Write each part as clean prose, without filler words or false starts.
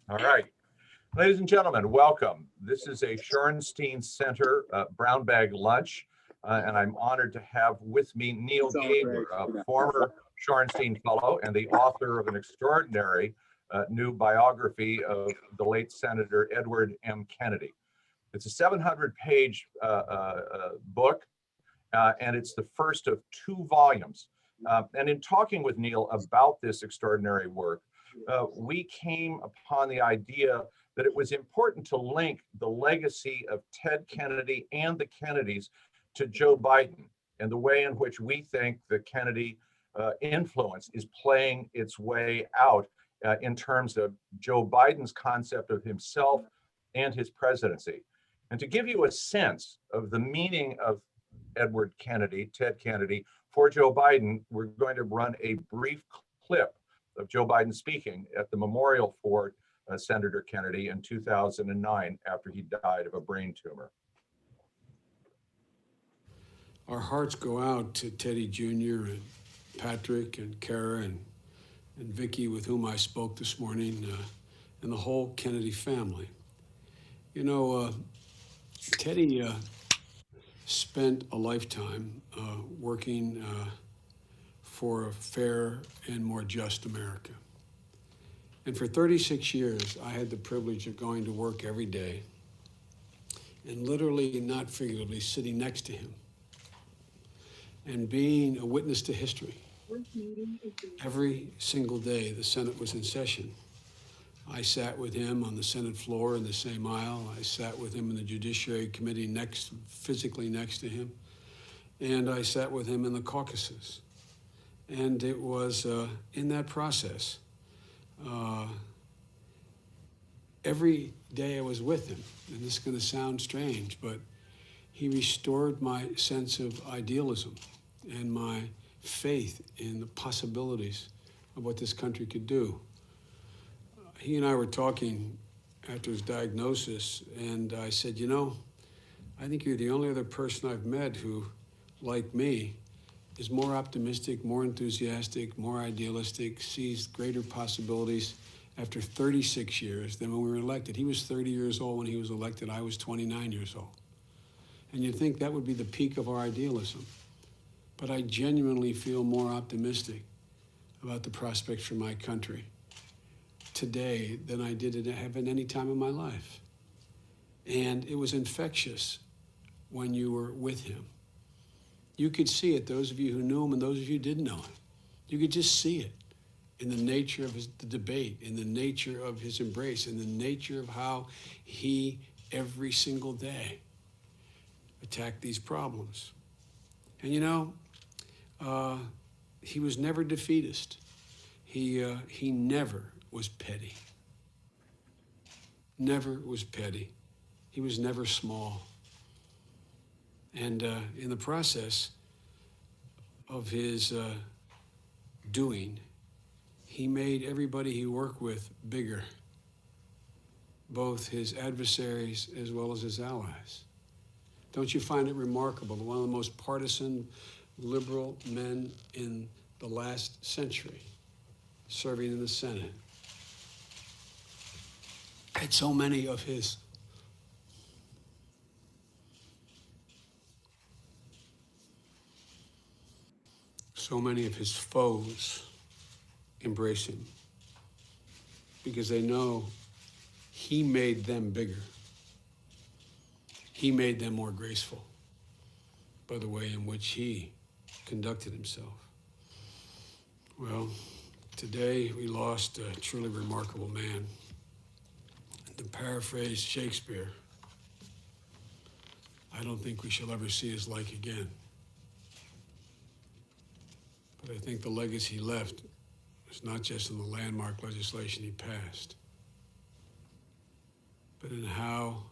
All right. Ladies and gentlemen, welcome. This is a Shorenstein Center brown bag lunch, and I'm honored to have with me Neal Gabler, a former Shorenstein Fellow and the author of an extraordinary new biography of the late Senator Edward M. Kennedy. It's a 700-page book, and it's the first of two volumes. And in talking with Neal about this extraordinary work, we came upon the idea that it was important to link the legacy of Ted Kennedy and the Kennedys to Joe Biden and the way in which we think the Kennedy influence is playing its way out in terms of Joe Biden's concept of himself and his presidency. And to give you a sense of the meaning of Edward Kennedy, Ted Kennedy, for Joe Biden, we're going to run a brief clip of Joe Biden speaking at the memorial for Senator Kennedy in 2009 after he died of a brain tumor. Our hearts go out to Teddy Jr. and Patrick and Kara and Vicky, with whom I spoke this morning, and the whole Kennedy family. You know, Teddy spent a lifetime working for a fair and more just America. And for 36 years, I had the privilege of going to work every day and literally, not figuratively, sitting next to him and being a witness to history. Every single day the Senate was in session, I sat with him on the Senate floor in the same aisle. I sat with him in the Judiciary Committee physically next to him. And I sat with him in the caucuses. And it was in that process, every day I was with him, and this is going to sound strange, but he restored my sense of idealism and my faith in the possibilities of what this country could do. He and I were talking after his diagnosis, and I said, you know, I think you're the only other person I've met who, like me, is more optimistic, more enthusiastic, more idealistic, sees greater possibilities after 36 years than when we were elected. He was 30 years old when he was elected. I was 29 years old. And you'd think that would be the peak of our idealism. But I genuinely feel more optimistic about the prospects for my country today than I did have at any time in my life. And it was infectious when you were with him. You could see it, those of you who knew him and those of you who didn't know him. You could just see it in the nature of the debate, in the nature of his embrace, in the nature of how he, every single day, attacked these problems. And you know, he was never defeatist. He never was petty. Never was petty. He was never small. And in the process of his doing, he made everybody he worked with bigger, both his adversaries as well as his allies. Don't you find it remarkable that one of the most partisan liberal men in the last century, serving in the Senate, had so many of his foes embrace him because they know he made them bigger. He made them more graceful by the way in which he conducted himself. Well, today we lost a truly remarkable man. To paraphrase Shakespeare, I don't think we shall ever see his like again. But I think the legacy he left is not just in the landmark legislation he passed, but in how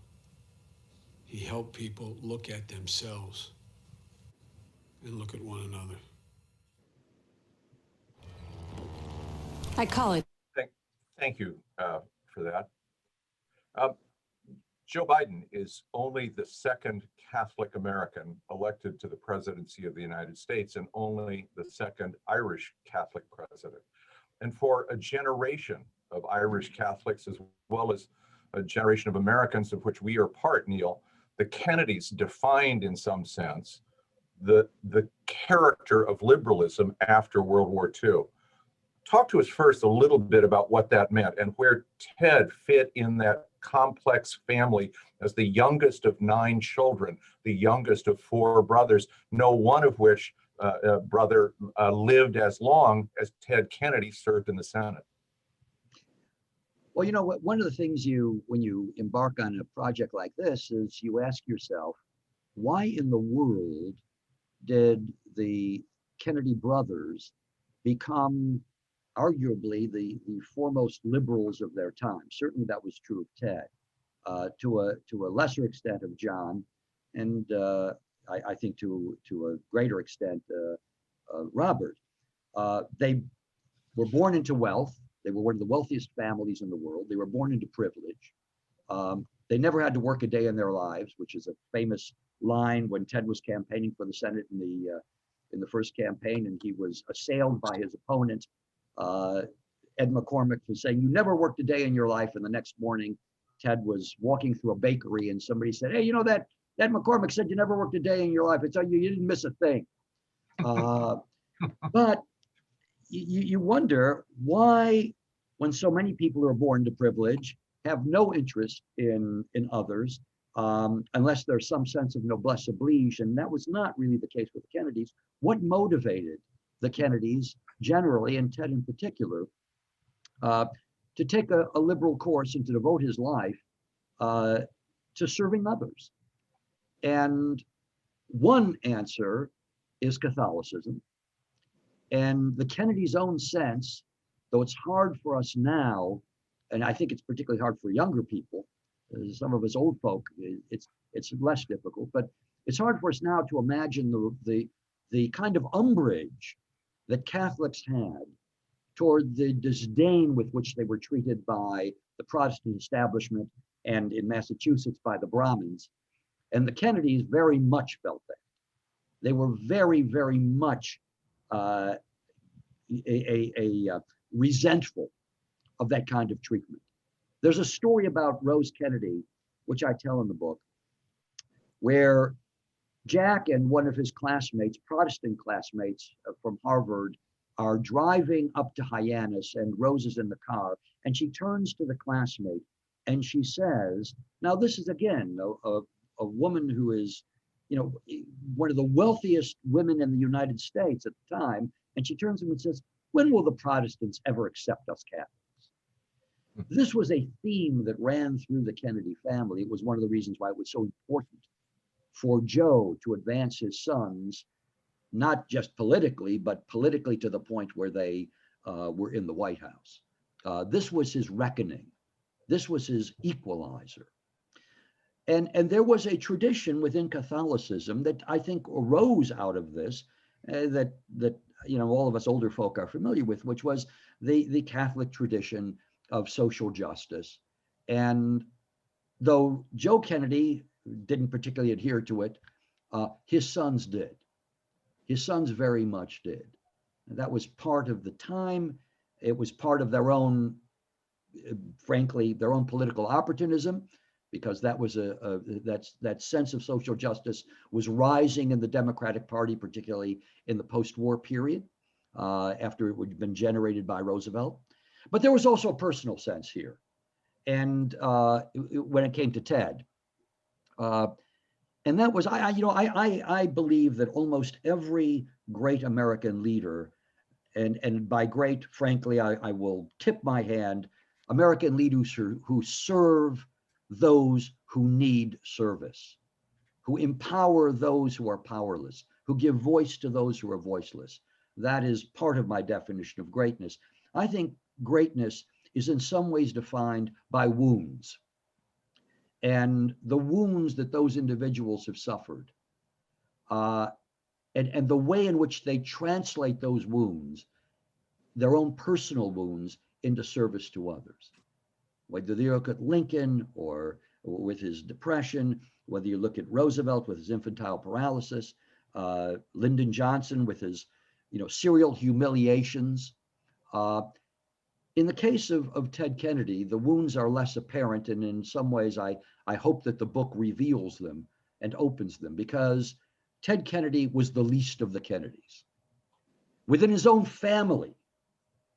he helped people look at themselves and look at one another. I call it. Thank you for that. Joe Biden is only the second Catholic American elected to the presidency of the United States and only the second Irish Catholic president. And for a generation of Irish Catholics, as well as a generation of Americans of which we are part, Neal, the Kennedys defined in some sense the character of liberalism after World War II. Talk to us first a little bit about what that meant and where Ted fit in that complex family as the youngest of 9 children, the youngest of 4 brothers, no one of which brother lived as long as Ted Kennedy served in the Senate. Well, one of the things when you embark on a project like this is you ask yourself, why in the world did the Kennedy brothers become arguably the foremost liberals of their time? Certainly that was true of Ted, to a lesser extent of John, and I think to a greater extent Robert. They were born into wealth. They were one of the wealthiest families in the world. They were born into privilege. They never had to work a day in their lives, which is a famous line when Ted was campaigning for the Senate in the first campaign, and he was assailed by his opponent, Ed McCormick, for saying, "You never worked a day in your life." And the next morning, Ted was walking through a bakery, and somebody said, "Hey, that Ed McCormick said you never worked a day in your life. It's you didn't miss a thing." But you wonder why, when so many people are born to privilege, have no interest in others, unless there's some sense of noblesse oblige, and that was not really the case with the Kennedys. What motivated the Kennedys generally, and Ted in particular, to take a liberal course and to devote his life to serving others? And one answer is Catholicism. And the Kennedys' own sense, though it's hard for us now, and I think it's particularly hard for younger people, some of us old folk, it's less difficult, but it's hard for us now to imagine the kind of umbrage that Catholics had toward the disdain with which they were treated by the Protestant establishment, and in Massachusetts by the Brahmins. And the Kennedys very much felt that. They were very, very much resentful of that kind of treatment. There's a story about Rose Kennedy, which I tell in the book, where Jack and one of his classmates, Protestant classmates from Harvard, are driving up to Hyannis, and Rose is in the car, and she turns to the classmate and she says, now this is again a woman who is, one of the wealthiest women in the United States at the time, and she turns to him and says, "When will the Protestants ever accept us Catholics?" This was a theme that ran through the Kennedy family. It was one of the reasons why it was so important for Joe to advance his sons, not just politically, but politically to the point where they were in the White House. This was his reckoning. This was his equalizer. And there was a tradition within Catholicism that I think arose out of this, that all of us older folk are familiar with, which was the Catholic tradition of social justice. And though Joe Kennedy didn't particularly adhere to it, his sons did. His sons very much did. And that was part of the time. It was part of their own, frankly, their own political opportunism, because that was that sense of social justice was rising in the Democratic Party, particularly in the post-war period, after it had been generated by Roosevelt. But there was also a personal sense here. And when it came to Ted, and that was, I believe that almost every great American leader, and by great, frankly, I will tip my hand, American leaders who serve those who need service, who empower those who are powerless, who give voice to those who are voiceless. That is part of my definition of greatness. I think greatness is in some ways defined by wounds, and the wounds that those individuals have suffered, and the way in which they translate those wounds, their own personal wounds, into service to others. Whether you look at Lincoln or with his depression, whether you look at Roosevelt with his infantile paralysis, Lyndon Johnson with his, serial humiliations, In the case of Ted Kennedy, the wounds are less apparent, and in some ways, I hope that the book reveals them and opens them, because Ted Kennedy was the least of the Kennedys. Within his own family,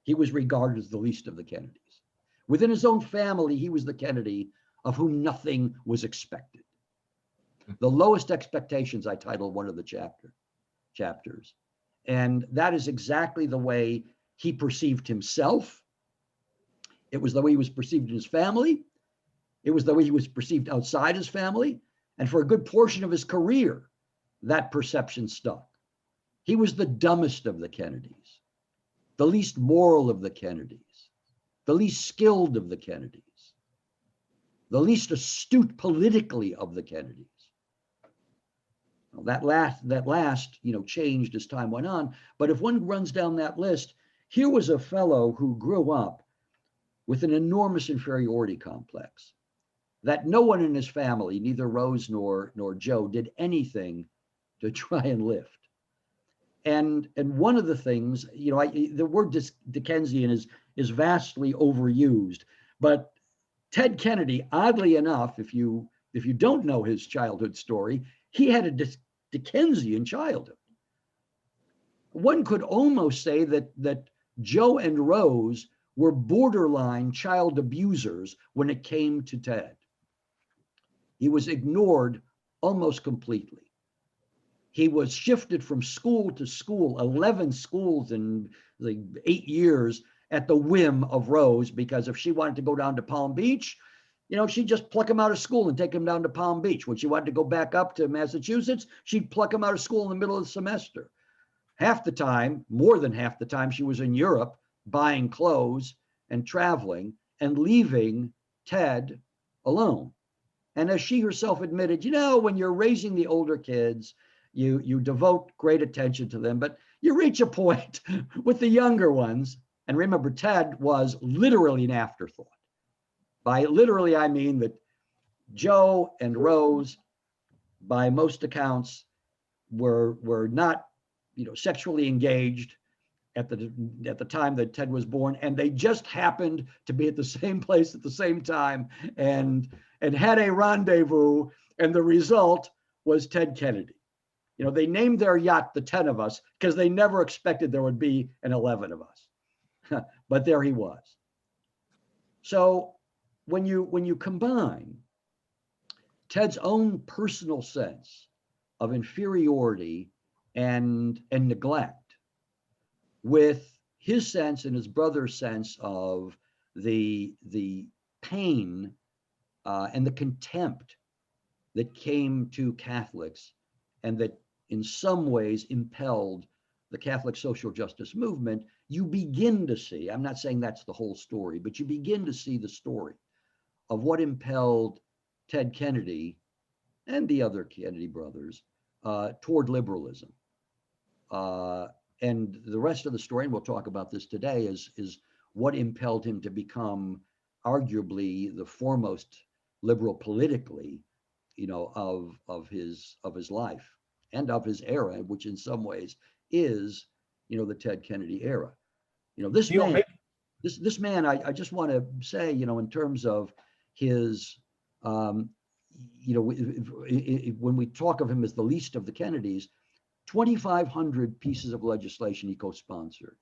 he was regarded as the least of the Kennedys. Within his own family, he was the Kennedy of whom nothing was expected. The lowest expectations, I titled one of the chapters. And that is exactly the way he perceived himself. It was the way he was perceived in his family. It was the way he was perceived outside his family. And for a good portion of his career, that perception stuck. He was the dumbest of the Kennedys, the least moral of the Kennedys, the least skilled of the Kennedys, the least astute politically of the Kennedys. Well, that last, changed as time went on. But if one runs down that list, here was a fellow who grew up with an enormous inferiority complex that no one in his family, neither Rose nor Joe, did anything to try and lift. And one of the things, the word Dickensian is vastly overused, but Ted Kennedy, oddly enough, if you don't know his childhood story, he had a Dickensian childhood. One could almost say that Joe and Rose were borderline child abusers when it came to Ted. He was ignored almost completely. He was shifted from school to school, 11 schools in like 8 years, at the whim of Rose, because if she wanted to go down to Palm Beach, she'd just pluck him out of school and take him down to Palm Beach. When she wanted to go back up to Massachusetts, she'd pluck him out of school in the middle of the semester. Half the time, more than half the time, she was in Europe buying clothes and traveling and leaving Ted alone. And as she herself admitted, when you're raising the older kids, you devote great attention to them, but you reach a point with the younger ones. And remember, Ted was literally an afterthought. By literally, I mean that Joe and Rose, by most accounts, were not, sexually engaged at the time that Ted was born, and they just happened to be at the same place at the same time, and had a rendezvous, and the result was Ted Kennedy. They named their yacht the 10 of Us because they never expected there would be an 11 of us, but there he was. So when you combine Ted's own personal sense of inferiority and neglect with his sense and his brother's sense of the pain and the contempt that came to Catholics, and that in some ways impelled the Catholic social justice movement, you begin to see, I'm not saying that's the whole story, but you begin to see the story of what impelled Ted Kennedy and the other Kennedy brothers toward liberalism. And the rest of the story, and we'll talk about this today, is what impelled him to become arguably the foremost liberal politically, of his life and of his era, which in some ways is, the Ted Kennedy era. This man, I just want to say, in terms of his, when we talk of him as the least of the Kennedys, 2,500 pieces of legislation he co-sponsored.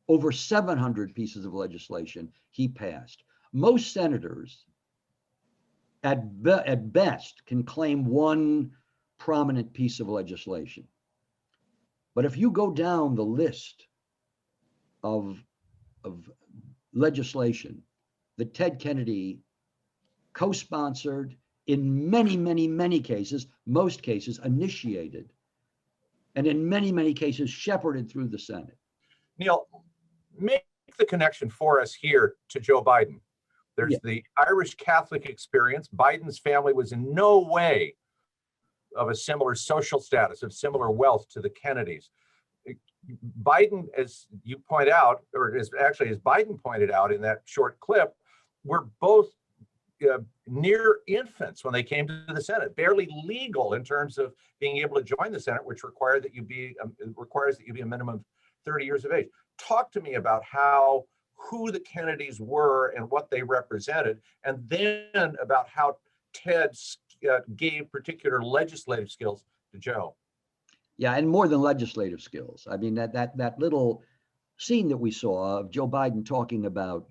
Over 700 pieces of legislation he passed. Most senators, at best, can claim one prominent piece of legislation. But if you go down the list of legislation that Ted Kennedy co-sponsored, in many, many, many cases, most cases initiated, and in many, many cases shepherded through the Senate. Neal, make the connection for us here to Joe Biden. There's the Irish Catholic experience. Biden's family was in no way of a similar social status, of similar wealth to the Kennedys. Biden, as you point out, or as Biden pointed out in that short clip, were both near infants when they came to the Senate, barely legal in terms of being able to join the Senate, which requires that you be a minimum of 30 years of age. Talk to me about how who the Kennedys were and what they represented, and then about how Ted gave particular legislative skills to Joe. Yeah, and more than legislative skills. I mean, that little scene that we saw of Joe Biden talking about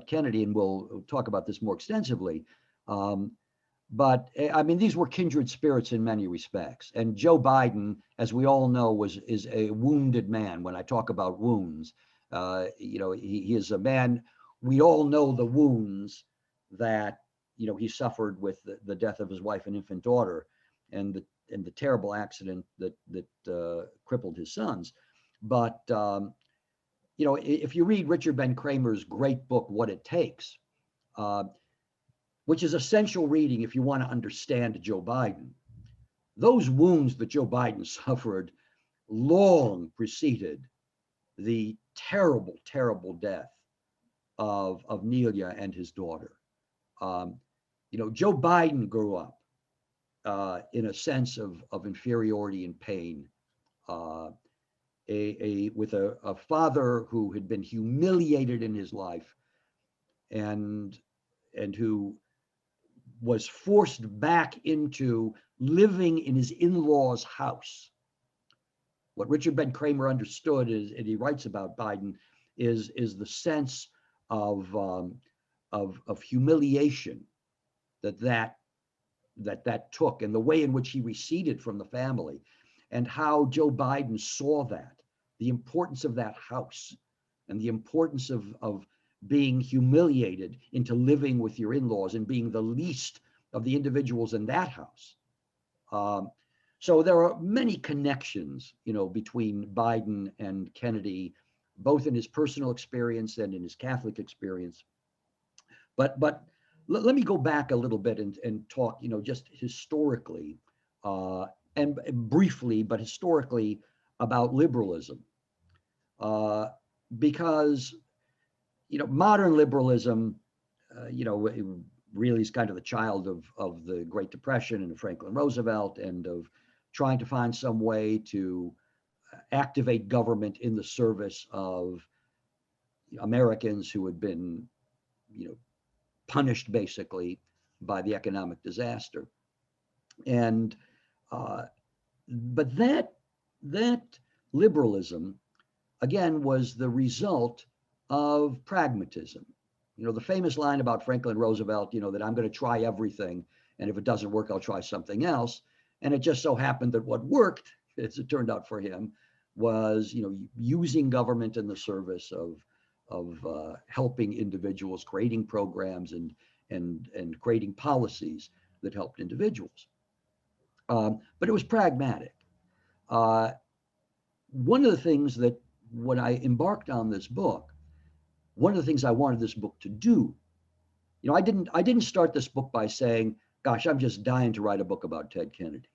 Kennedy, and we'll talk about this more extensively. But I mean, these were kindred spirits in many respects. And Joe Biden, as we all know, is a wounded man. When I talk about wounds, he is a man. We all know the wounds that he suffered with the death of his wife and infant daughter, and the terrible accident that crippled his sons. But if you read Richard Ben Kramer's great book, What It Takes, which is essential reading if you want to understand Joe Biden, those wounds that Joe Biden suffered long preceded the terrible, terrible death of Nelia and his daughter. Joe Biden grew up in a sense of inferiority and pain, with a father who had been humiliated in his life, and who was forced back into living in his in-laws' house. What Richard Ben Kramer understood is, and he writes about Biden, is the sense of humiliation that took, and the way in which he receded from the family, and how Joe Biden saw that, the importance of that house, and the importance of being humiliated into living with your in-laws and being the least of the individuals in that house. So there are many connections, between Biden and Kennedy, both in his personal experience and in his Catholic experience. But let me go back a little bit and talk, just historically, and briefly, but historically, about liberalism, because modern liberalism, really is kind of the child of the Great Depression and Franklin Roosevelt, and of trying to find some way to activate government in the service of Americans who had been, punished basically by the economic disaster. And but that liberalism, again, was the result of pragmatism. The famous line about Franklin Roosevelt, that I'm going to try everything, and if it doesn't work, I'll try something else. And it just so happened that what worked, as it turned out for him, was using government in the service of helping individuals, creating programs and creating policies that helped individuals. But it was pragmatic. One of the things that, when I embarked on this book, one of the things I wanted this book to do, I didn't start this book by saying, gosh, I'm just dying to write a book about Ted Kennedy.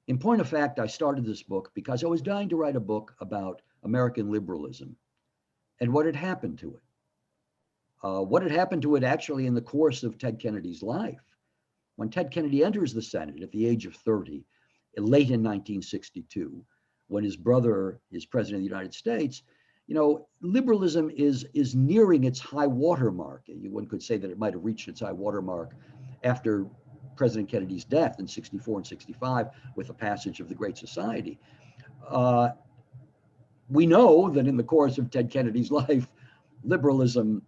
In point of fact, I started this book because I was dying to write a book about American liberalism and what had happened to it. What had happened to it actually in the course of Ted Kennedy's life. When Ted Kennedy enters the Senate at the age of 30, late in 1962, when his brother is president of the United States, liberalism is nearing its high water mark. One could say that it might have reached its high water mark after President Kennedy's death in 64 and 65 with the passage of the Great Society. We know that in the course of Ted Kennedy's life, liberalism,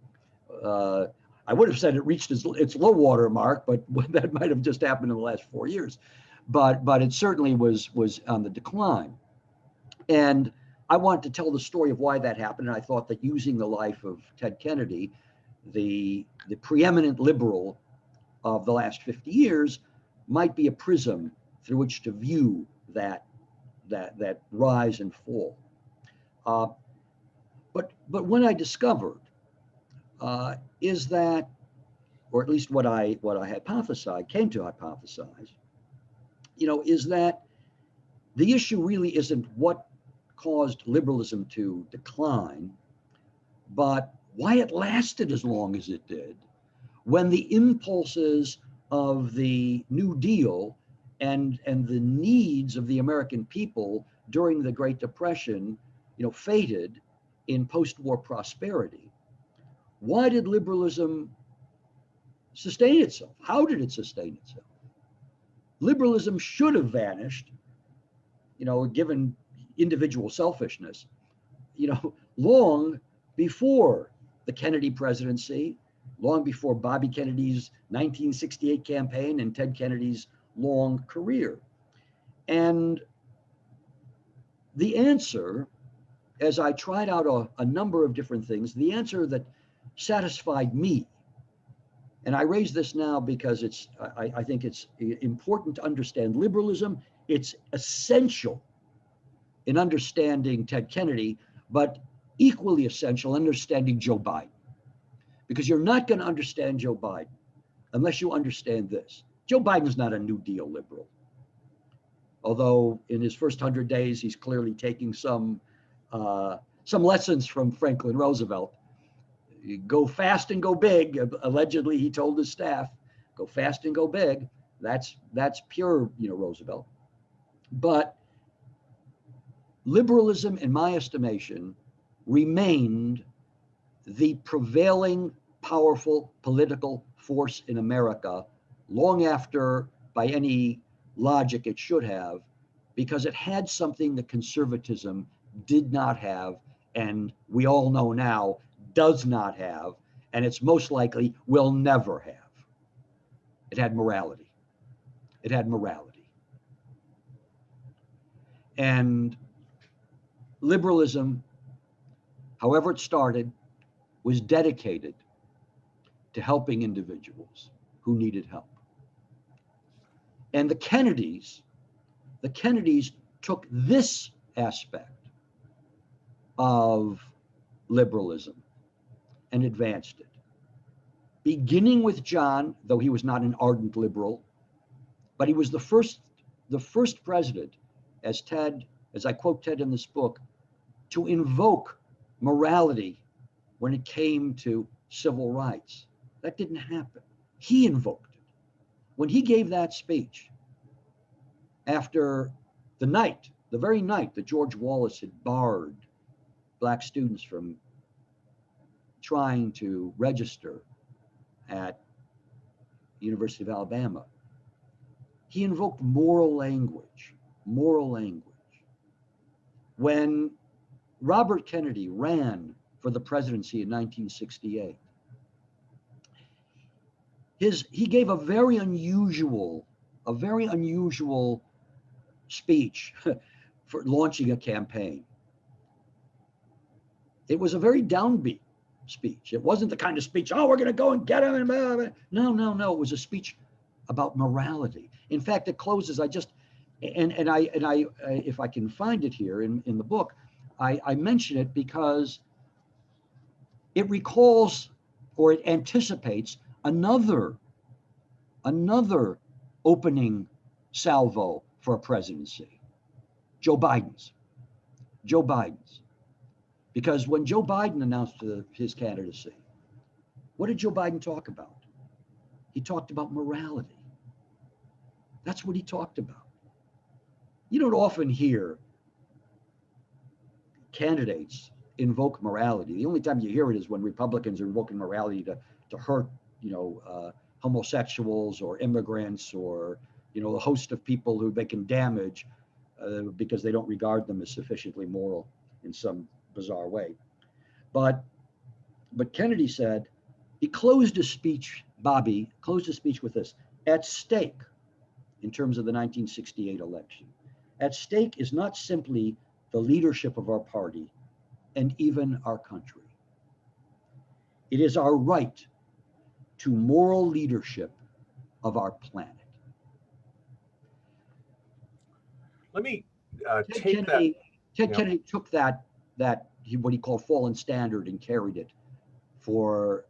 I would have said it reached its low water mark, but that might have just happened in the last 4 years. But it certainly was on the decline. And I wanted to tell the story of why that happened. And I thought that using the life of Ted Kennedy, the preeminent liberal of the last 50 years, might be a prism through which to view that rise and fall. But what I discovered is that, or at least what I came to hypothesize, is that the issue really isn't what caused liberalism to decline, but why it lasted as long as it did, when the impulses of the New Deal and the needs of the American people during the Great Depression, faded in post-war prosperity. Why did liberalism sustain itself? How did it sustain itself? Liberalism should have vanished, given individual selfishness, long before the Kennedy presidency, long before Bobby Kennedy's 1968 campaign and Ted Kennedy's long career. And the answer, as I tried out a number of different things, the answer that satisfied me, and I raise this now because I think it's important to understand liberalism. It's essential in understanding Ted Kennedy, but equally essential understanding Joe Biden. Because you're not going to understand Joe Biden unless you understand this. Joe Biden is not a New Deal liberal. Although in his first 100 days, he's clearly taking some lessons from Franklin Roosevelt. Go fast and go big. Allegedly, he told his staff, go fast and go big. That's pure, Roosevelt. But liberalism, in my estimation, remained the prevailing powerful political force in America long after, by any logic, it should have, because it had something that conservatism did not have, and we all know now does not have, and it's most likely will never have. It had morality. It had morality. And liberalism, however it started, was dedicated to helping individuals who needed help. And the Kennedys took this aspect of liberalism and advanced it. Beginning with John, though he was not an ardent liberal, but he was the first president, as I quote Ted in this book, to invoke morality when it came to civil rights. That didn't happen. He invoked it. When he gave that speech after the very night that George Wallace had barred Black students from trying to register at the University of Alabama, he invoked moral language. When Robert Kennedy ran for the presidency in 1968, he gave a very unusual speech for launching a campaign. It was a very downbeat speech. It wasn't the kind of speech, we're going to go and get him. And blah, blah. No. It was a speech about morality. In fact, it closes. If I can find it here in the book, I mention it because it recalls or it anticipates another opening salvo for a presidency, Joe Biden's. Because when Joe Biden announced his candidacy, what did Joe Biden talk about? He talked about morality. That's what he talked about. You don't often hear candidates invoke morality. The only time you hear it is when Republicans are invoking morality to hurt, homosexuals or immigrants or, a host of people who they can damage because they don't regard them as sufficiently moral in some bizarre way. But Kennedy said, he closed his speech, Bobby closed his speech with this: at stake, in terms of the 1968 election, at stake is not simply the leadership of our party and even our country. It is our right to moral leadership of our planet. Let me Ted Kennedy took that what he called fallen standard and carried it for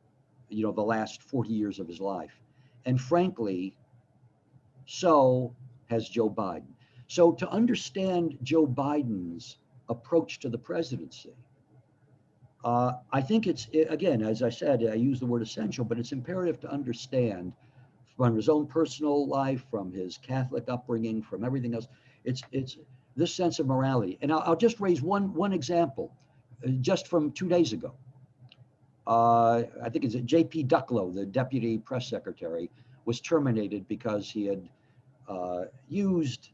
the last 40 years of his life. And frankly, so has Joe Biden. So to understand Joe Biden's approach to the presidency, I think it's, again, as I said, I use the word essential, but it's imperative to understand from his own personal life, from his Catholic upbringing, from everything else. It's this sense of morality. And I'll just raise one example, just from 2 days ago. I think it's J.P. Ducklow, the deputy press secretary, was terminated because he had used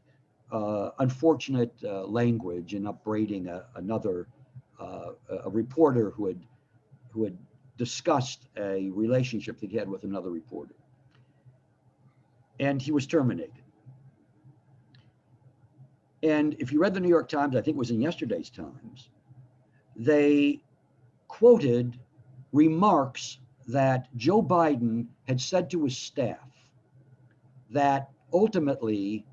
unfortunate language in upbraiding a reporter who had discussed a relationship that he had with another reporter. And he was terminated. And if you read the New York Times, I think it was in yesterday's Times, they quoted remarks that Joe Biden had said to his staff that ultimately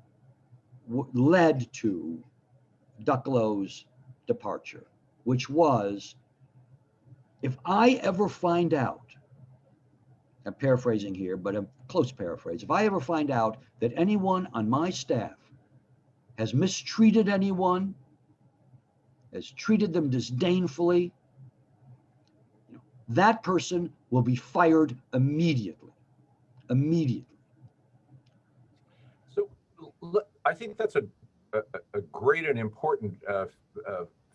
led to Ducklow's departure, which was, if I ever find out, I'm paraphrasing here, but a close paraphrase, if I ever find out that anyone on my staff has mistreated anyone, has treated them disdainfully, that person will be fired immediately. Immediately. So I think that's a great and important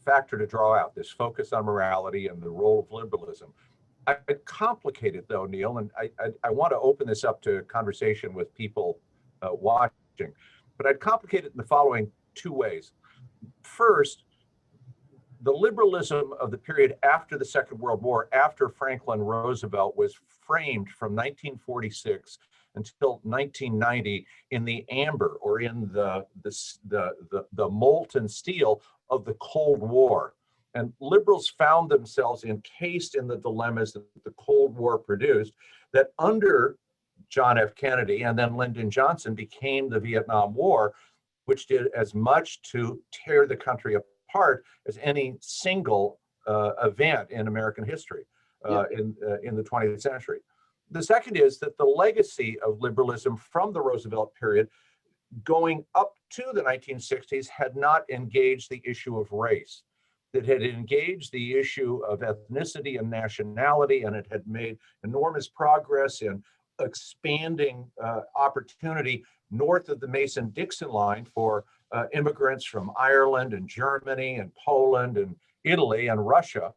factor to draw out, this focus on morality and the role of liberalism. I'd complicate it though, Neal, and I want to open this up to conversation with people watching, but I'd complicate it in the following two ways. First, the liberalism of the period after the Second World War, after Franklin Roosevelt, was framed from 1946 until 1990 in the amber, or in the molten steel of the Cold War. And liberals found themselves encased in the dilemmas that the Cold War produced, that under John F. Kennedy and then Lyndon Johnson became the Vietnam War, which did as much to tear the country apart as any single event in American history in the 20th century. The second is that the legacy of liberalism from the Roosevelt period going up to the 1960s had not engaged the issue of race. That had engaged the issue of ethnicity and nationality, and it had made enormous progress in expanding opportunity north of the Mason-Dixon line for immigrants from Ireland and Germany and Poland and Italy and Russia,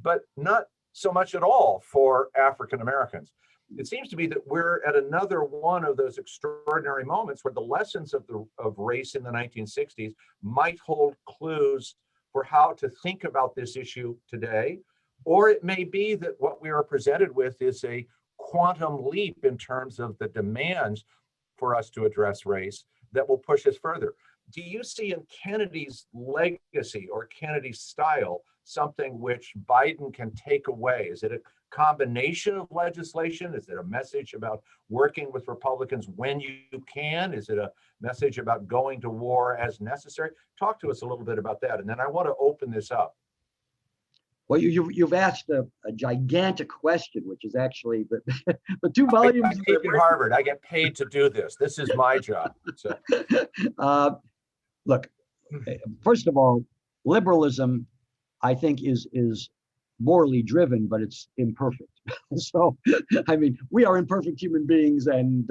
but not so much at all for African Americans. It seems to me that we're at another one of those extraordinary moments where the lessons of race in the 1960s might hold clues for how to think about this issue today. Or it may be that what we are presented with is a quantum leap in terms of the demands for us to address race that will push us further. Do you see in Kennedy's legacy or Kennedy's style something which Biden can take away? Is it a combination of legislation? Is it a message about working with Republicans when you can? Is it a message about going to war as necessary? Talk to us a little bit about that. And then I want to open this up. Well, you've asked a gigantic question, which is actually the two volumes. I teach at Harvard. I get paid to do this. This is my job. So. Look, first of all, liberalism, I think, is morally driven, but it's imperfect. So, I mean, we are imperfect human beings, and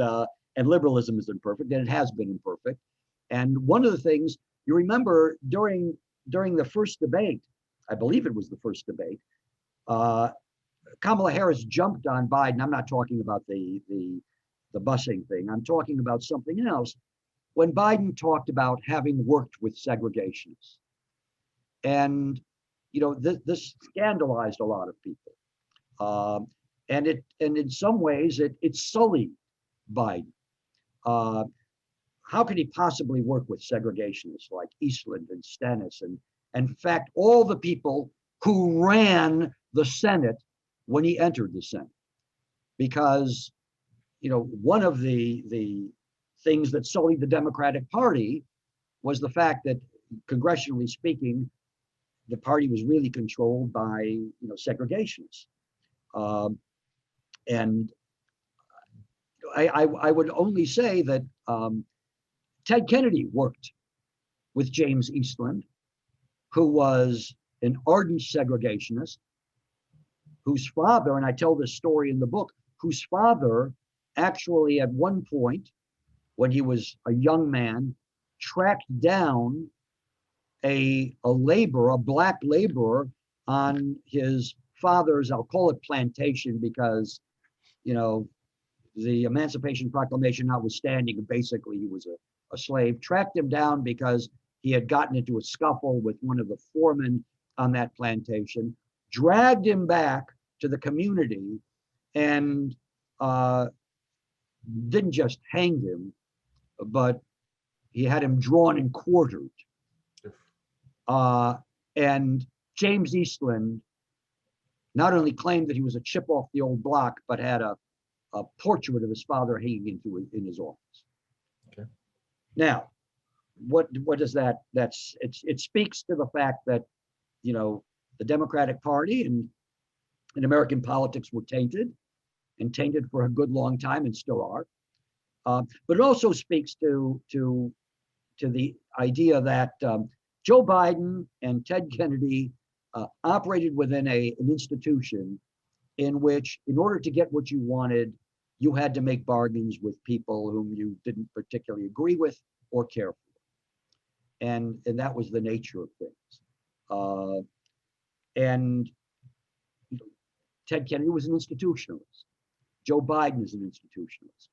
liberalism is imperfect, and it has been imperfect. And one of the things you remember during the first debate, I believe it was the first debate, Kamala Harris jumped on Biden. I'm not talking about the busing thing. I'm talking about something else. When Biden talked about having worked with segregationists, and this scandalized a lot of people, and in some ways it sullied Biden. How could he possibly work with segregationists like Eastland and Stennis and in fact, all the people who ran the Senate when he entered the Senate? Because, one of the things that sullied the Democratic Party was the fact that, congressionally speaking, the party was really controlled by, segregationists. And I would only say that Ted Kennedy worked with James Eastland, who was an ardent segregationist, whose father, and I tell this story in the book, whose father actually at one point, when he was a young man, tracked down a black laborer on his father's, I'll call it plantation because, you know, the Emancipation Proclamation notwithstanding, basically he was a slave, tracked him down because he had gotten into a scuffle with one of the foremen on that plantation, dragged him back to the community, and didn't just hang him, but he had him drawn and quartered. And James Eastland not only claimed that he was a chip off the old block, but had a portrait of his father hanging in his office. Okay. Now, what does that? It speaks to the fact that, you know, the Democratic Party and American politics were tainted for a good long time and still are. But it also speaks to the idea that Joe Biden and Ted Kennedy operated within an institution in which, in order to get what you wanted, you had to make bargains with people whom you didn't particularly agree with or care for. And that was the nature of things. And Ted Kennedy was an institutionalist. Joe Biden is an institutionalist.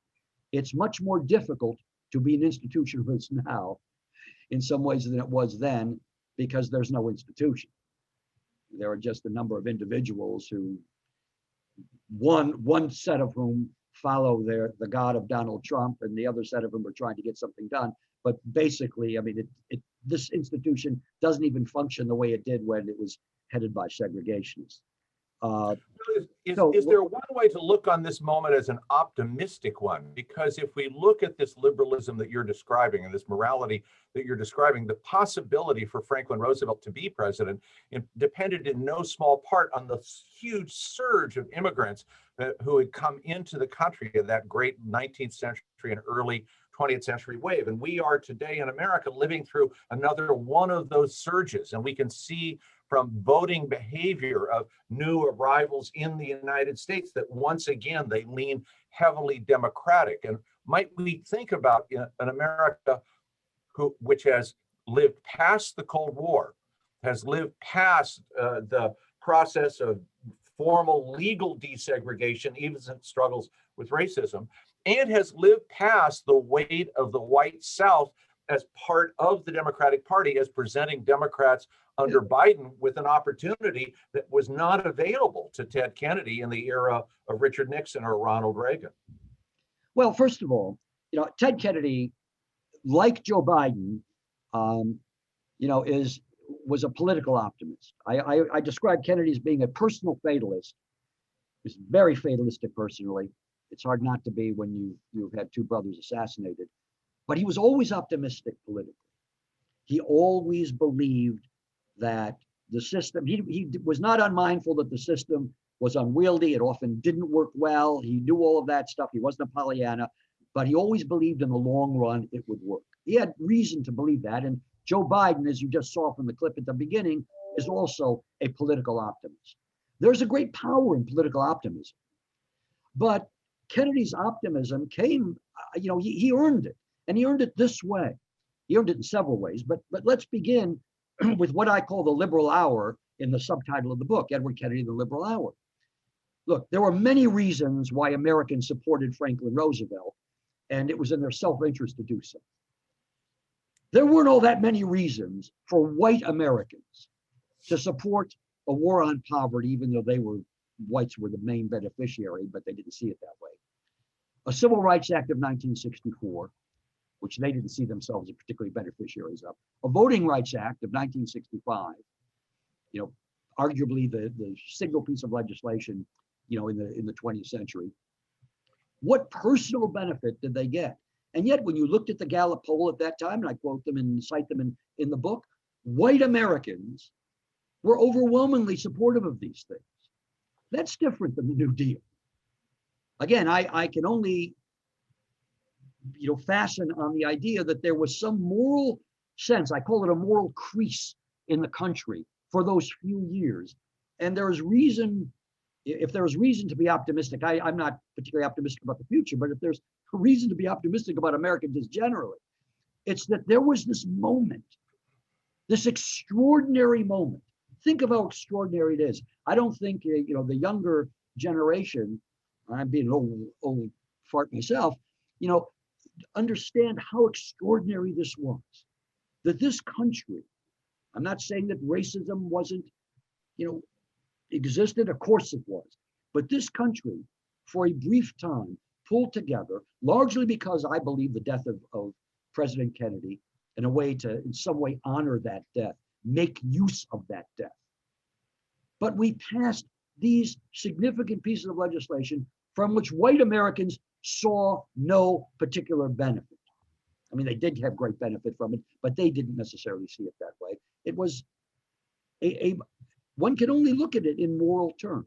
It's much more difficult to be an institutionalist now in some ways than it was then, because there's no institution. There are just a number of individuals who, one set of whom follow the god of Donald Trump, and the other set of them are trying to get something done. But basically, I mean, this institution doesn't even function the way it did when it was headed by segregationists. Is there one way to look on this moment as an optimistic one? Because if we look at this liberalism that you're describing and this morality that you're describing, the possibility for Franklin Roosevelt to be president depended in no small part on the huge surge of immigrants who had come into the country in that great 19th century and early 20th century wave. And we are today in America living through another one of those surges. And we can see from voting behavior of new arrivals in the United States that once again, they lean heavily Democratic. And might we think about an America which has lived past the Cold War, has lived past the process of formal legal desegregation, even as it struggles with racism, and has lived past the weight of the white South as part of the Democratic Party, as presenting Democrats under Biden with an opportunity that was not available to Ted Kennedy in the era of Richard Nixon or Ronald Reagan. Well, first of all, you know, Ted Kennedy, like Joe Biden, you know, was a political optimist. I describe Kennedy as being a personal fatalist. He was very fatalistic personally. It's hard not to be when you've had two brothers assassinated. But he was always optimistic politically. He always believed that the system, he was not unmindful that the system was unwieldy. It often didn't work well. He knew all of that stuff. He wasn't a Pollyanna, but he always believed in the long run it would work. He had reason to believe that. And Joe Biden, as you just saw from the clip at the beginning, is also a political optimist. There's a great power in political optimism. But Kennedy's optimism came, you know, he earned it. And he earned it this way. He earned it in several ways, but let's begin with what I call the liberal hour in the subtitle of the book, Edward Kennedy, The Liberal Hour. Look, there were many reasons why Americans supported Franklin Roosevelt, and it was in their self-interest to do so. There weren't all that many reasons for white Americans to support a war on poverty, even though whites were the main beneficiary, but they didn't see it that way. A Civil Rights Act of 1964, which they didn't see themselves as particularly beneficiaries of. A Voting Rights Act of 1965, you know, arguably the single piece of legislation, you know, in the 20th century. What personal benefit did they get? And yet, when you looked at the Gallup poll at that time, and I quote them and cite them in the book, white Americans were overwhelmingly supportive of these things. That's different than the New Deal. Again, I can only, you know, fasten on the idea that there was some moral sense, I call it a moral crease in the country for those few years. And there is reason, if there is reason to be optimistic, I'm not particularly optimistic about the future, but if there's a reason to be optimistic about Americans just generally, it's that there was this moment, this extraordinary moment, think of how extraordinary it is. I don't think, the younger generation, I'm being an old fart myself, understand how extraordinary this was. That this country, I'm not saying that racism wasn't, existed, of course it was, but this country, for a brief time, pulled together, largely because I believe the death of President Kennedy, in a way to, in some way, honor that death, make use of that death. But we passed these significant pieces of legislation from which white Americans saw no particular benefit. I mean, they did have great benefit from it, but they didn't necessarily see it that way. It was one can only look at it in moral terms.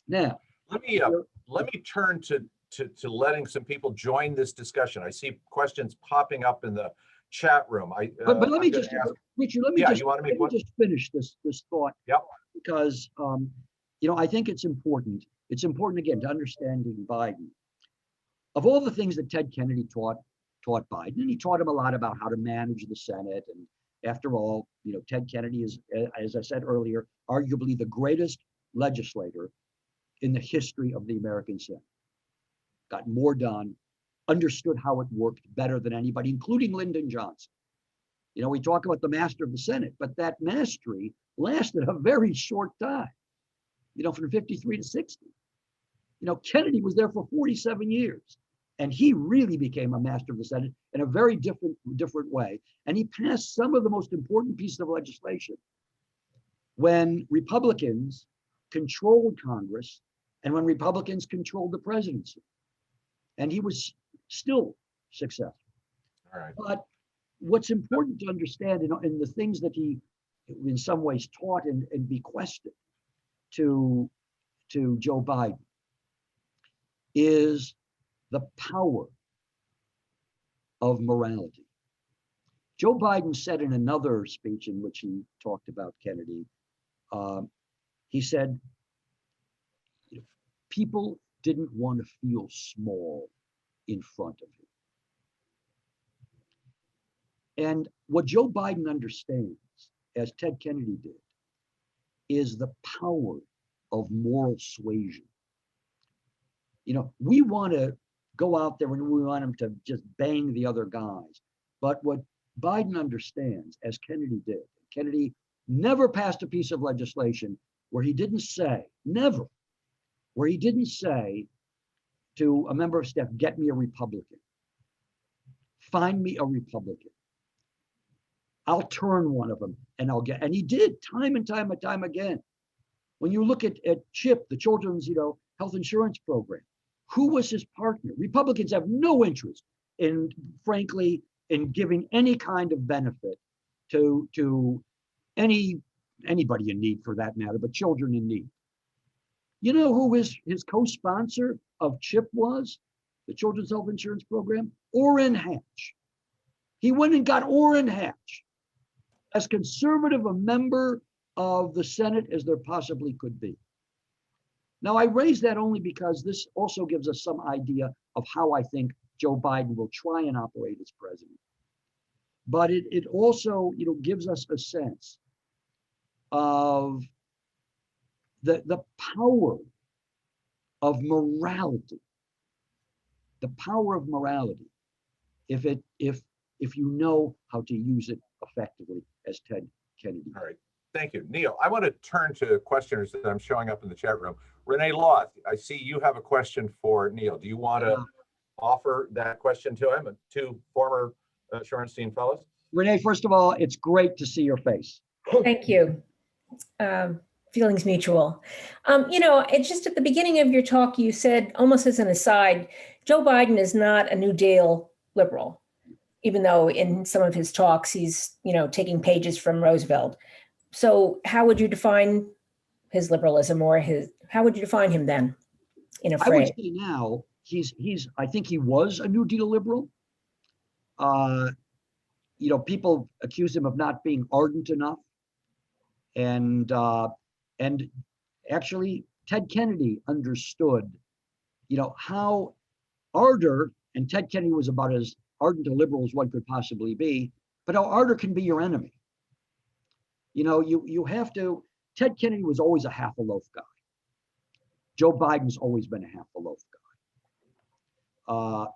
Now, let me turn to letting some people join this discussion. I see questions popping up in the chat room. But let me just, Richard, let me just finish this thought. Yep. Because I think it's important. It's important again to understanding Biden. Of all the things that Ted Kennedy taught Biden, and he taught him a lot about how to manage the Senate. And after all, Ted Kennedy is, as I said earlier, arguably the greatest legislator in the history of the American Senate. Got more done, understood how it worked better than anybody, including Lyndon Johnson. We talk about the master of the Senate, but that mastery lasted a very short time, from 53 to 60. Kennedy was there for 47 years, and he really became a master of the Senate in a very different way. And he passed some of the most important pieces of legislation when Republicans controlled Congress and when Republicans controlled the presidency. And he was still successful. All right. But what's important to understand in the things that he, in some ways, taught and bequested to Joe Biden is the power of morality. Joe Biden said in another speech in which he talked about Kennedy, he said, people didn't want to feel small in front of him. And what Joe Biden understands, as Ted Kennedy did, is the power of moral suasion. We want to go out there and we want him to just bang the other guys. But what Biden understands, as Kennedy did, Kennedy never passed a piece of legislation where he didn't say, never, where he didn't say to a member of staff, get me a Republican. Find me a Republican. I'll turn one of them and and he did time and time again. When you look at CHIP, the Children's, Health Insurance Program, who was his partner? Republicans have no interest in, frankly, in giving any kind of benefit to anybody in need for that matter, but children in need. You know who his co-sponsor of CHIP was? The Children's Health Insurance Program? Orrin Hatch. He went and got Orrin Hatch, as conservative a member of the Senate as there possibly could be. Now, I raise that only because this also gives us some idea of how I think Joe Biden will try and operate as president. But it also, gives us a sense of the power of morality. The power of morality, if you know how to use it effectively, as Ted Kennedy. All right. Thank you. Neal, I want to turn to questioners that I'm showing up in the chat room. Renee Loth, I see you have a question for Neal. Do you want to offer that question to him, to former Shorenstein Fellows? Renee, first of all, it's great to see your face. Thank you. Feelings mutual. It's just at the beginning of your talk, you said, almost as an aside, Joe Biden is not a New Deal liberal, even though in some of his talks, he's, taking pages from Roosevelt. So how would you define his liberalism, or how would you define him then in a phrase? I would say now I think he was a New Deal liberal. People accuse him of not being ardent enough. And actually Ted Kennedy understood, how ardor, and Ted Kennedy was about as ardent a liberal as one could possibly be, but how ardor can be your enemy. You have to, Ted Kennedy was always a half a loaf guy. Joe Biden's always been a half a loaf guy.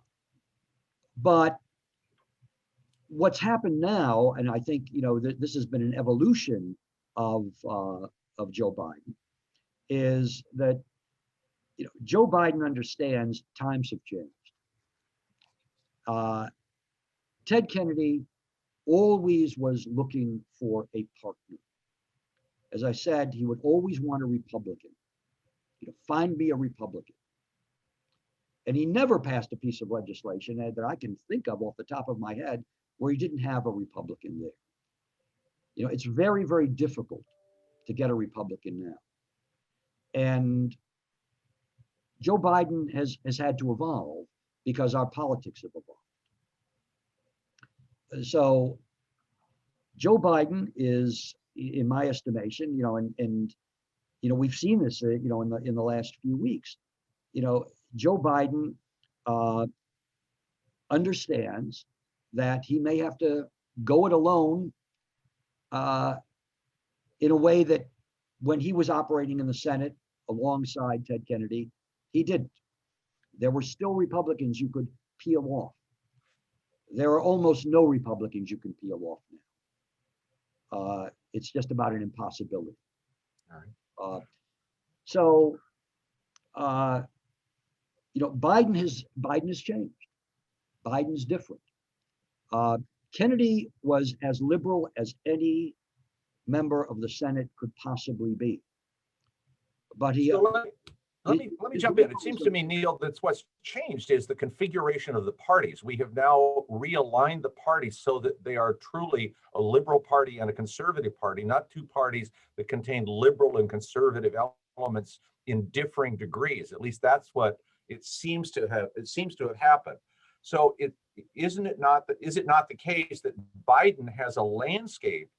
But what's happened now, and I think, this has been an evolution of Joe Biden, is that, Joe Biden understands times have changed. Ted Kennedy always was looking for a partner. As I said, he would always want a Republican. Find me a Republican. And he never passed a piece of legislation that I can think of off the top of my head where he didn't have a Republican there. It's very, very difficult to get a Republican now. And Joe Biden has had to evolve because our politics have evolved. So Joe Biden is, in my estimation, we've seen this, in the last few weeks, Joe Biden understands that he may have to go it alone in a way that when he was operating in the Senate alongside Ted Kennedy, he didn't. There were still Republicans you could peel off. There are almost no Republicans you can peel off now. It's just about an impossibility. All right. Biden has changed. Biden's different. Kennedy was as liberal as any member of the Senate could possibly be. But he. So let me jump in. It seems to me, Neal, that's what's changed is the configuration of the parties. We have now realigned the parties so that they are truly a liberal party and a conservative party, not two parties that contain liberal and conservative elements in differing degrees. At least that's what it seems to have happened. So is it not the case that Biden has a landscape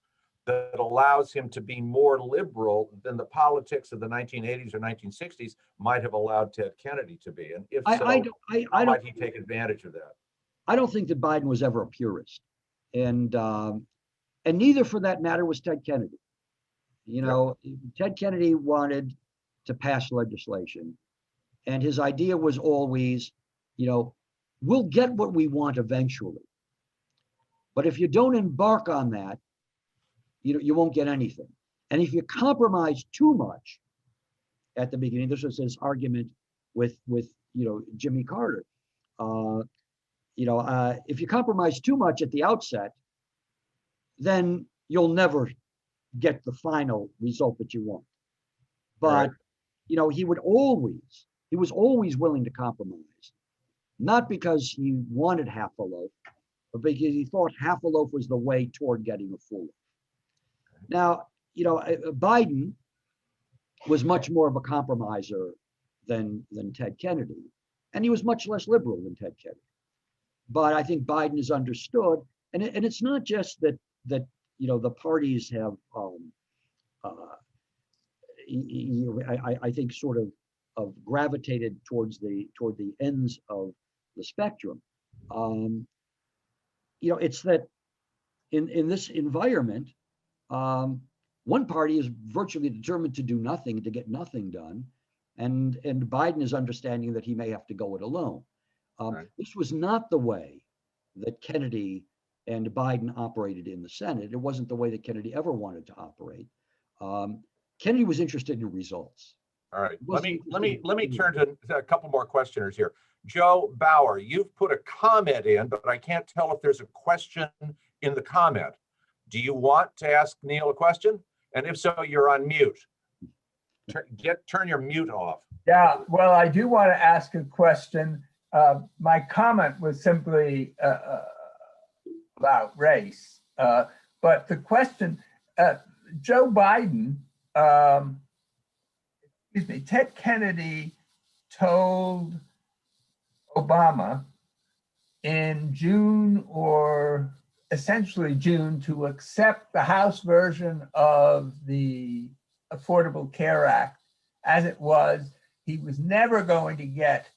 that allows him to be more liberal than the politics of the 1980s or 1960s might have allowed Ted Kennedy to be? And if so, how might he take advantage of that? I don't think that Biden was ever a purist, and neither, for that matter, was Ted Kennedy. Ted Kennedy wanted to pass legislation, and his idea was always, we'll get what we want eventually, but if you don't embark on that, you won't get anything. And if you compromise too much at the beginning, this was his argument with Jimmy Carter. If you compromise too much at the outset, then you'll never get the final result that you want. But he was always willing to compromise, not because he wanted half a loaf, but because he thought half a loaf was the way toward getting a full loaf. Now, Biden was much more of a compromiser than Ted Kennedy, and he was much less liberal than Ted Kennedy. But I think Biden is understood, and it's not just that the parties have, I think, sort of gravitated toward the ends of the spectrum. It's that in this environment, one party is virtually determined to do nothing, to get nothing done, and Biden is understanding that he may have to go it alone. This was not the way that Kennedy and Biden operated in the Senate. It wasn't the way that Kennedy ever wanted to operate. Kennedy was interested in results. All right, let me turn to a couple more questioners here. Joe Bauer, you've put a comment in, but I can't tell if there's a question in the comment. Do you want to ask Neal a question? And if so, you're on mute. Turn your mute off. Yeah, well, I do want to ask a question. My comment was simply about race. But the question, Joe Biden, Ted Kennedy told Obama in June, or essentially June, to accept the House version of the Affordable Care Act as it was. He was never going to get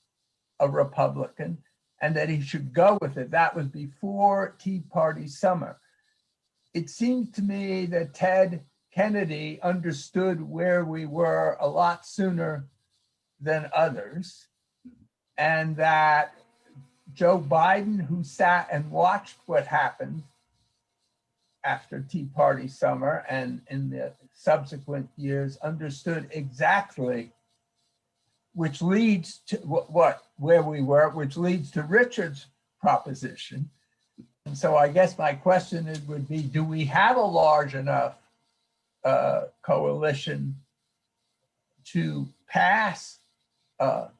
a Republican, and that he should go with it. That was before Tea Party summer. it seemed to me that Ted Kennedy understood where we were a lot sooner than others, and that Joe Biden, who sat and watched what happened after Tea Party summer and in the subsequent years, understood exactly, which leads to where we were, which leads to Richard's proposition. And so I guess my question would be, do we have a large enough coalition to pass the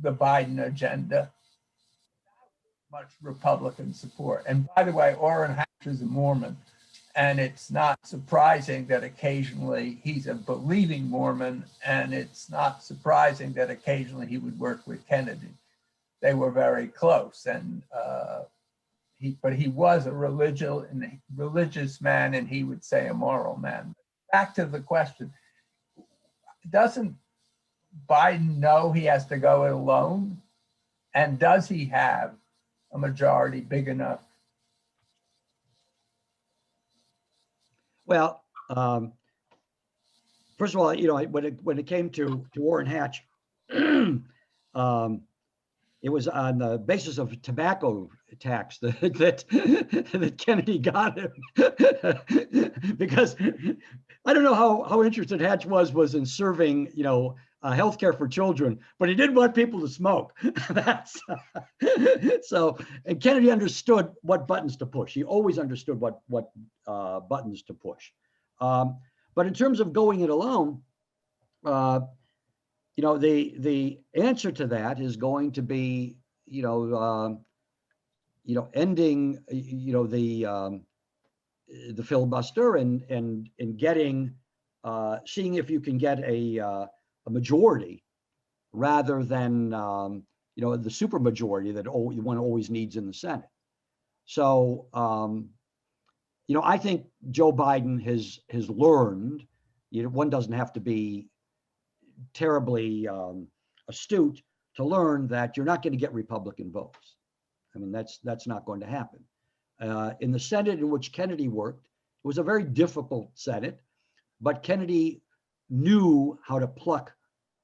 Biden agenda? Much Republican support. And by the way, Orrin Hatch is a Mormon, and it's not surprising that occasionally he's a believing Mormon, and it's not surprising that occasionally he would work with Kennedy. They were very close, and but he was a religious man, and he would say a moral man. Back to the question, doesn't Biden know he has to go it alone? And does he have a majority big enough? Well, first of all, when it came to Orrin Hatch, it was on the basis of tobacco tax that Kennedy got him, because I don't know how interested Hatch was in serving, healthcare for children, but he didn't want people to smoke. So, and Kennedy understood what buttons to push. He always understood what buttons to push. But in terms of going it alone, the answer to that is going to be, ending, the filibuster and getting, seeing if you can get a majority rather than the supermajority that one always needs in the Senate. So I think Joe Biden has learned. One doesn't have to be terribly astute to learn that you're not going to get Republican votes. I mean, that's not going to happen. In the Senate in which Kennedy worked, it was a very difficult Senate, but Kennedy knew how to pluck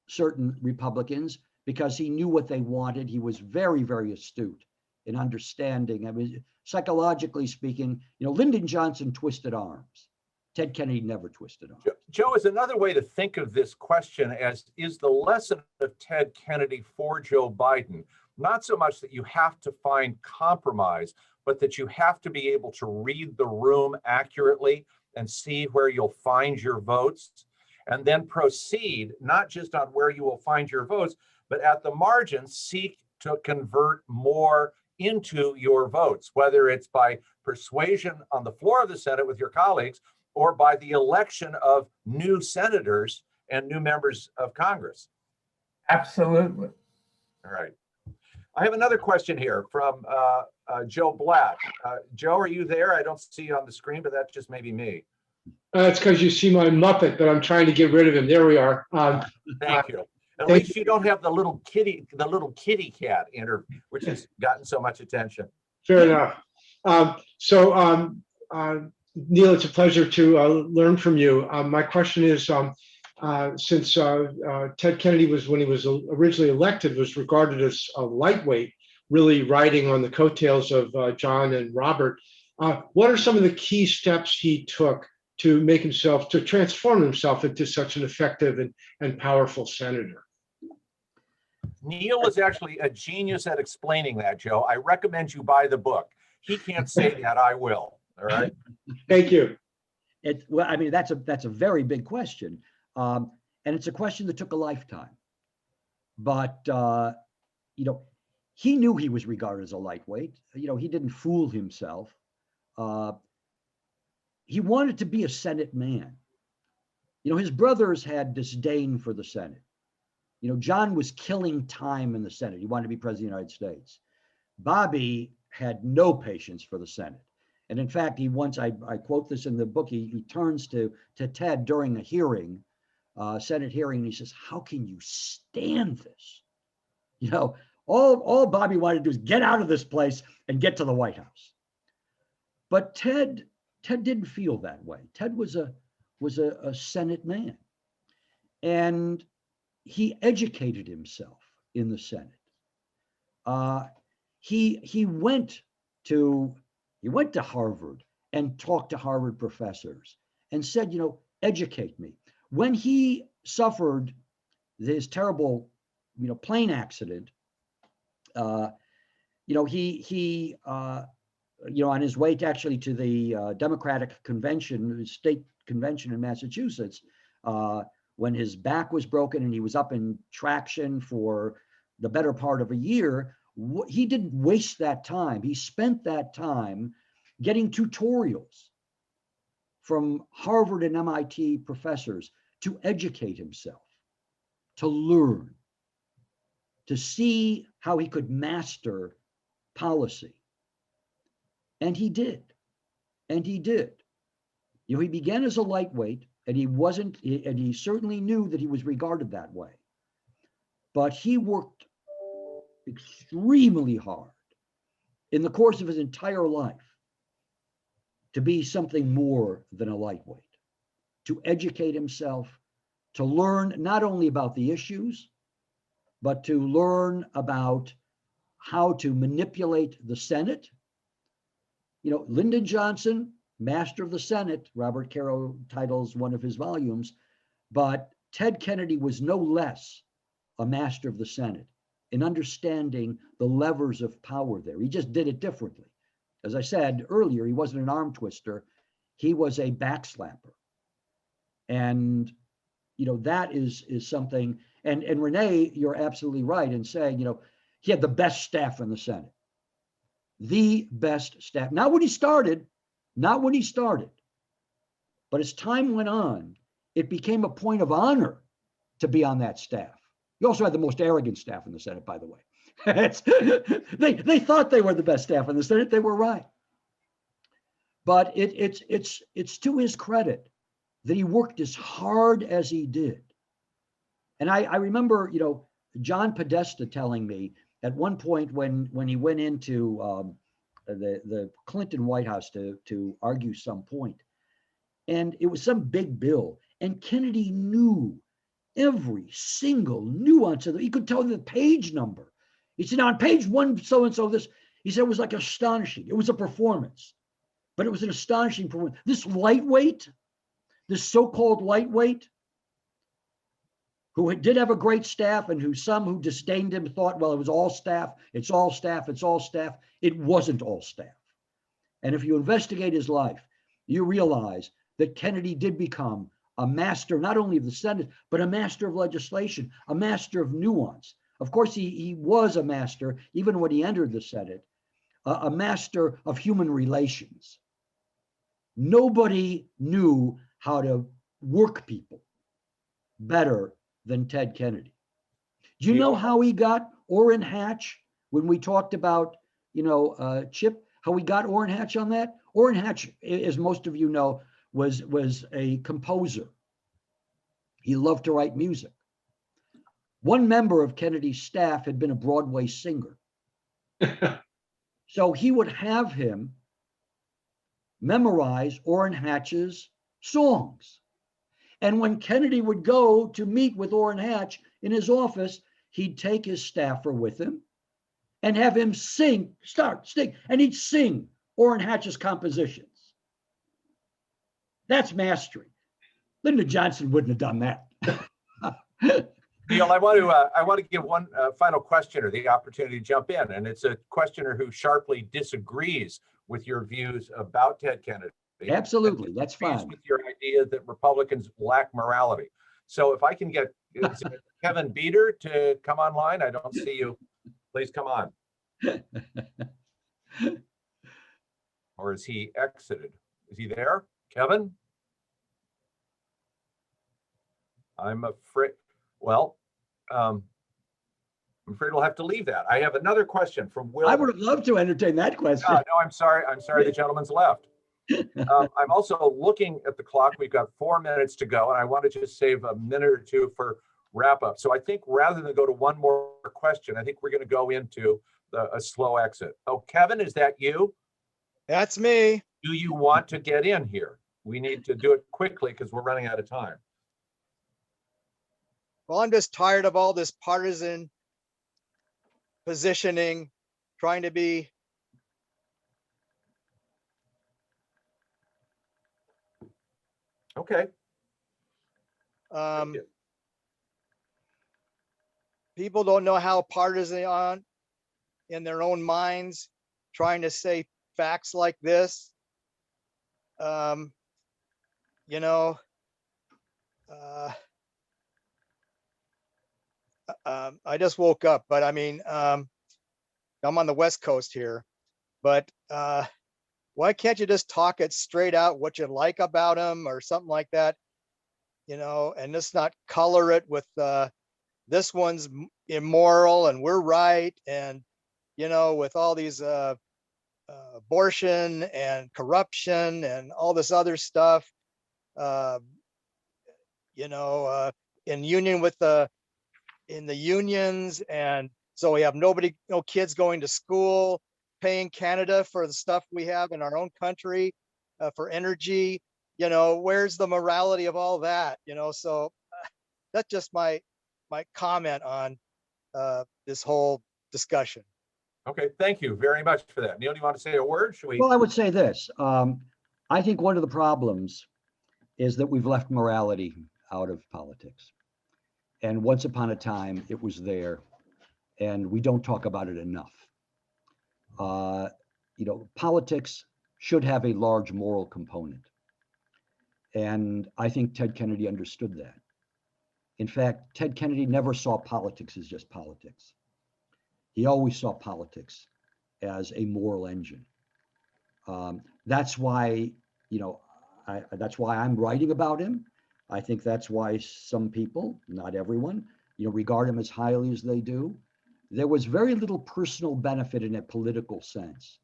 certain Republicans because he knew what they wanted. He was very, very astute in understanding. I mean, psychologically speaking, Lyndon Johnson twisted arms. Ted Kennedy never twisted arms. Joe, is another way to think of this question as, is the lesson of Ted Kennedy for Joe Biden not so much that you have to find compromise, but that you have to be able to read the room accurately and see where you'll find your votes, and then proceed not just on where you will find your votes, but at the margins seek to convert more into your votes, whether it's by persuasion on the floor of the Senate with your colleagues or by the election of new senators and new members of Congress. Absolutely. All right. I have another question here from Joe Black. Joe, are you there? I don't see you on the screen, but that's just maybe me. It's because you see my Muppet, but I'm trying to get rid of him. There we are. Thank you. At least you don't have the little kitty cat which has gotten so much attention. Fair enough. Neal, it's a pleasure to learn from you. My question is, since Ted Kennedy when he was originally elected, was regarded as a lightweight, really riding on the coattails of John and Robert, what are some of the key steps he took to transform himself into such an effective and powerful senator? Neal is actually a genius at explaining that, Joe. I recommend you buy the book. He can't say that, I will. All right. Thank you. That's a very big question. And it's a question that took a lifetime. But, he knew he was regarded as a lightweight. He didn't fool himself. He wanted to be a Senate man. His brothers had disdain for the Senate. John was killing time in the Senate. He wanted to be president of the United States. Bobby had no patience for the Senate. And in fact, I quote this in the book, he turns to Ted during a hearing, Senate hearing, and he says, "How can you stand this?" All Bobby wanted to do is get out of this place and get to the White House. But Ted Ted didn't feel that way. Ted was a Senate man, and he educated himself in the Senate. He went to Harvard and talked to Harvard professors and said, educate me. When he suffered his terrible, plane accident, he on his way to the Democratic convention, state convention in Massachusetts, when his back was broken and he was up in traction for the better part of a year, he didn't waste that time. He spent that time getting tutorials from Harvard and MIT professors to educate himself, to learn, to see how he could master policy. And he did. He began as a lightweight, and he certainly knew that he was regarded that way. But he worked extremely hard in the course of his entire life to be something more than a lightweight, to educate himself, to learn not only about the issues, but to learn about how to manipulate the Senate. Lyndon Johnson, master of the Senate, Robert Caro titles one of his volumes, but Ted Kennedy was no less a master of the Senate in understanding the levers of power there. He just did it differently. As I said earlier, he wasn't an arm twister. He was a backslapper. And, that is something, and Renee, you're absolutely right in saying, he had the best staff in the Senate. The best staff. Not when he started, but as time went on, it became a point of honor to be on that staff. He also had the most arrogant staff in the Senate, by the way. They thought they were the best staff in the Senate. They were right. But it's to his credit that he worked as hard as he did. And I remember, John Podesta telling me at one point when he went into the Clinton White House to argue some point, and it was some big bill, and Kennedy knew every single nuance of it. He could tell the page number. He said, on page one, so-and-so, this, he said, it was like astonishing. It was a performance, but it was an astonishing performance. This lightweight, this so-called lightweight, who did have a great staff and some who disdained him thought, well, it was all staff, it's all staff, it's all staff. It wasn't all staff. And if you investigate his life, you realize that Kennedy did become a master, not only of the Senate, but a master of legislation, a master of nuance. Of course, he was a master, even when he entered the Senate, a master of human relations. Nobody knew how to work people better than Ted Kennedy. Do you know how he got Orrin Hatch when we talked about, Chip, how we got Orrin Hatch on that? Orrin Hatch, as most of you know, was a composer. He loved to write music. One member of Kennedy's staff had been a Broadway singer. So he would have him memorize Orrin Hatch's songs. And when Kennedy would go to meet with Orrin Hatch in his office, he'd take his staffer with him and have him sing, and he'd sing Orrin Hatch's compositions. That's mastery. Lyndon Johnson wouldn't have done that. Neal, I want to give one final questioner the opportunity to jump in, and it's a questioner who sharply disagrees with your views about Ted Kennedy. Absolutely, that's fine. With your idea that Republicans lack morality. So if I can get Kevin Beater to come online, I don't see you. Please come on. Or is he exited? Is he there, Kevin? I'm afraid. Well, I'm afraid we'll have to leave that. I have another question from Will. I would have loved to entertain that question. No, I'm sorry. The gentleman's left. I'm also looking at the clock. We've got 4 minutes to go, and I want to just save a minute or two for wrap up. So I think rather than go to one more question, I think we're going to go into a slow exit. Oh, Kevin, is that you? That's me. do you want to get in here? We need to do it quickly because we're running out of time. Well, I'm just tired of all this partisan positioning, trying to be. Okay. People don't know how partisan on in their own minds, trying to say facts like this. You know, I just woke up, but I mean, I'm on the West Coast here, but why can't you just talk it straight out what you like about them or something like that, you know, and just not color it with this one's immoral and we're right, and you know, with all these abortion and corruption and all this other stuff, you know, in union with in the unions, and so we have nobody, no kids going to school, paying Canada for the stuff we have in our own country, for energy. You know, where's the morality of all that? You know, so that's just my comment on this whole discussion. Okay, thank you very much for that. Neil, do you want to say a word? Should we? Well, I would say this. I think one of the problems is that we've left morality out of politics. And once upon a time, it was there, and we don't talk about it enough. You know, politics should have a large moral component. And I think Ted Kennedy understood that. In fact, Ted Kennedy never saw politics as just politics. He always saw politics as a moral engine. That's why, you know, that's why I'm writing about him. I think that's why some people, not everyone, you know, regard him as highly as they do. There was very little personal benefit in a political sense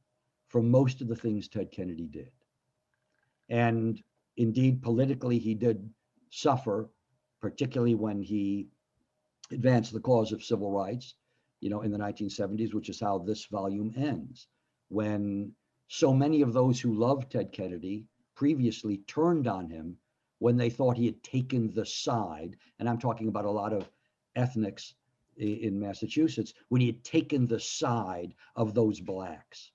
from most of the things Ted Kennedy did. And indeed, politically, he did suffer, particularly when he advanced the cause of civil rights, you know, in the 1970s, which is how this volume ends, when so many of those who loved Ted Kennedy previously turned on him when they thought he had taken the side, and I'm talking about a lot of ethnics in Massachusetts, when he had taken the side of those blacks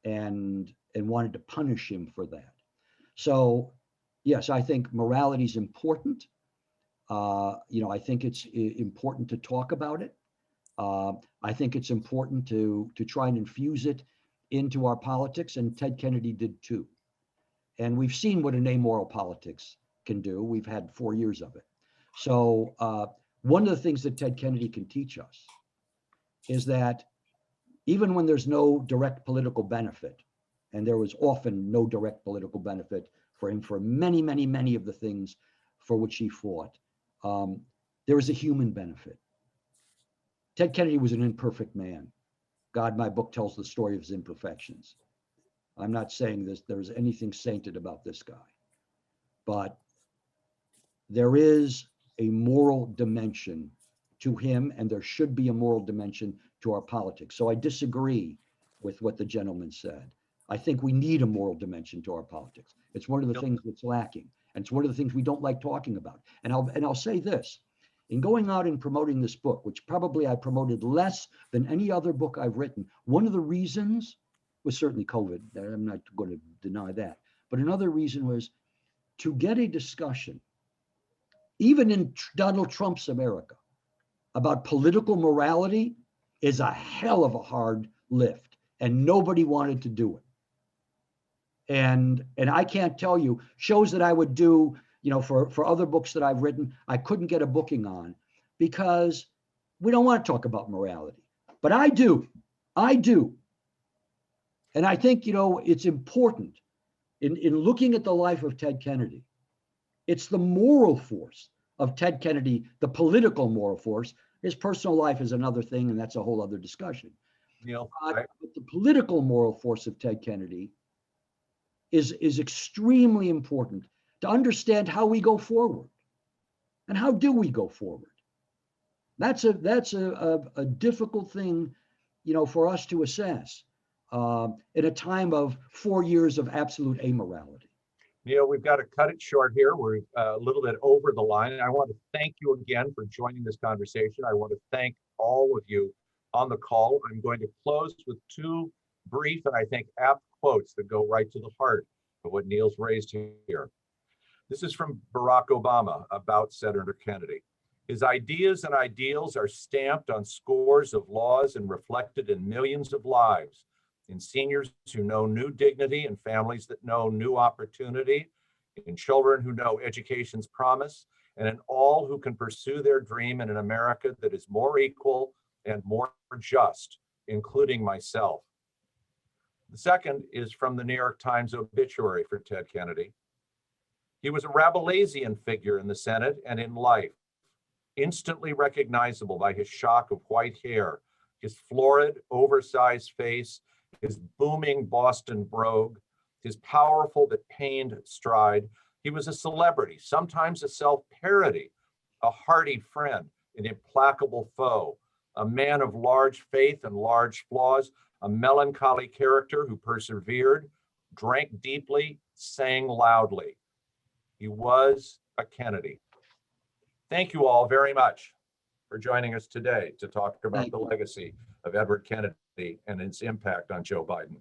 and wanted to punish him for that. So yes, I think morality is important. You know, I think it's important to talk about it. I think it's important to try and infuse it into our politics, and Ted Kennedy did too. And we've seen what an amoral politics can do. We've had 4 years of it. So one of the things that Ted Kennedy can teach us is that even when there's no direct political benefit, and there was often no direct political benefit for him for many, many, many of the things for which he fought, there is a human benefit. Ted Kennedy was an imperfect man. God, my book tells the story of his imperfections. I'm not saying there's anything sainted about this guy, but there is a moral dimension to him, and there should be a moral dimension to our politics. So I disagree with what the gentleman said. I think we need a moral dimension to our politics. It's one of the things that's lacking, and it's one of the things we don't like talking about. And I'll say this: in going out and promoting this book, which probably I promoted less than any other book I've written, one of the reasons was certainly COVID. I'm not going to deny that. But another reason was to get a discussion, even in Donald Trump's America, about political morality is a hell of a hard lift, and nobody wanted to do it. And I can't tell you, shows that I would do, you know, for other books that I've written, I couldn't get a booking on because we don't want to talk about morality. But I do. And I think, you know, it's important in looking at the life of Ted Kennedy. It's the moral force of Ted Kennedy, the political moral force. His personal life is another thing, and that's a whole other discussion. Neil, But the political moral force of Ted Kennedy is extremely important to understand how we go forward. And how do we go forward? That's a difficult thing, you know, for us to assess. in a time of 4 years of absolute amorality. Neal, we've got to cut it short here. We're a little bit over the line. I want to thank you again for joining this conversation. I want to thank all of you on the call. I'm going to close with two brief and I think apt quotes that go right to the heart of what Neal's raised here. This is from Barack Obama about Senator Kennedy. His ideas and ideals are stamped on scores of laws and reflected in millions of lives, in seniors who know new dignity and families that know new opportunity, in children who know education's promise, and in all who can pursue their dream in an America that is more equal and more just, including myself. The second is from the New York Times obituary for Ted Kennedy. He was a Rabelaisian figure in the Senate and in life, instantly recognizable by his shock of white hair, his florid, oversized face, his booming Boston brogue, his powerful but pained stride. He was a celebrity, sometimes a self-parody, a hearty friend, an implacable foe, a man of large faith and large flaws, a melancholy character who persevered, drank deeply, sang loudly. He was a Kennedy. Thank you all very much for joining us today to talk about the legacy of Edward Kennedy and its impact on Joe Biden.